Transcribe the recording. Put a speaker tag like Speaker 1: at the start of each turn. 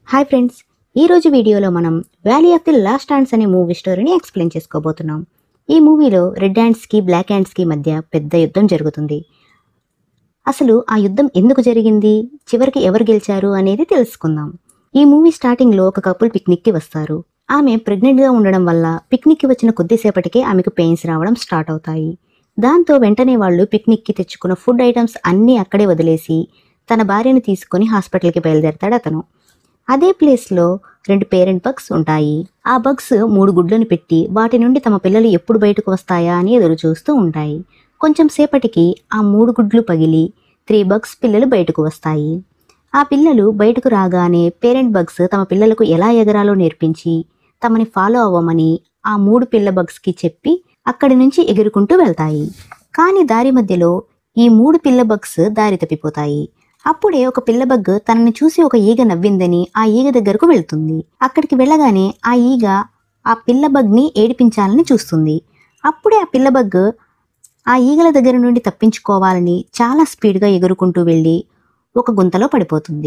Speaker 1: Hi friends, ఈ రోజు వీడియోలో మనం valley of the last hands అనే మూవీ స్టోరీని ఎక్స్ప్లెయిన్ చేసుకోబోతున్నాం. ఈ మూవీలో రెడ్ హ్యాండ్స్కి బ్లాక్ హ్యాండ్స్కి మధ్య పెద్ద యుద్ధం జరుగుతుంది. అసలు ఆ యుద్ధం ఎందుకు జరిగింది, చివరికి ఎవరు గెలిచారు అనేది తెలుసుకుందాం. ఈ మూవీ స్టార్టింగ్లో ఒక కపుల్ పిక్నిక్కి వస్తారు. ఆమె ప్రెగ్నెంట్గా ఉండడం వల్ల పిక్నిక్కి వచ్చిన కొద్దిసేపటికే ఆమెకు పెయిన్స్ రావడం స్టార్ట్ అవుతాయి. దాంతో వెంటనే వాళ్ళు పిక్నిక్కి తెచ్చుకున్న ఫుడ్ ఐటమ్స్ అన్నీ అక్కడే వదిలేసి తన భార్యను తీసుకొని హాస్పిటల్కి బయలుదేరతాడు అతను. అదే ప్లేస్లో 2 పేరెంట్ బగ్స్ ఉంటాయి. ఆ బగ్స్ 3 గుడ్లను పెట్టి వాటి నుండి తమ పిల్లలు ఎప్పుడు బయటకు వస్తాయా అని ఎదురు చూస్తూ ఉంటాయి. కొంచెం సేపటికి ఆ 3 గుడ్లు పగిలి 3 బగ్స్ పిల్లలు బయటకు వస్తాయి. ఆ పిల్లలు బయటకు రాగానే పేరెంట్ బగ్స్ తమ పిల్లలకు ఎలా ఎగరాలో నేర్పించి తమని ఫాలో అవ్వమని ఆ 3 పిల్ల బగ్స్కి చెప్పి అక్కడి నుంచి ఎగురుకుంటూ వెళ్తాయి. కానీ దారి మధ్యలో ఈ 3 పిల్ల బగ్స్ దారి తప్పిపోతాయి. అప్పుడే ఒక పిల్లబగ్ తనని చూసి ఒక ఈగ నవ్విందని ఆ ఈగ దగ్గరకు వెళ్తుంది. అక్కడికి వెళ్ళగానే ఆ ఈగ ఆ పిల్లబగ్ని ఏడిపించాలని చూస్తుంది. అప్పుడే ఆ పిల్లబగ్ ఆ ఈగల దగ్గర నుండి తప్పించుకోవాలని చాలా స్పీడ్గా ఎగురుకుంటూ వెళ్ళి ఒక గుంతలో పడిపోతుంది.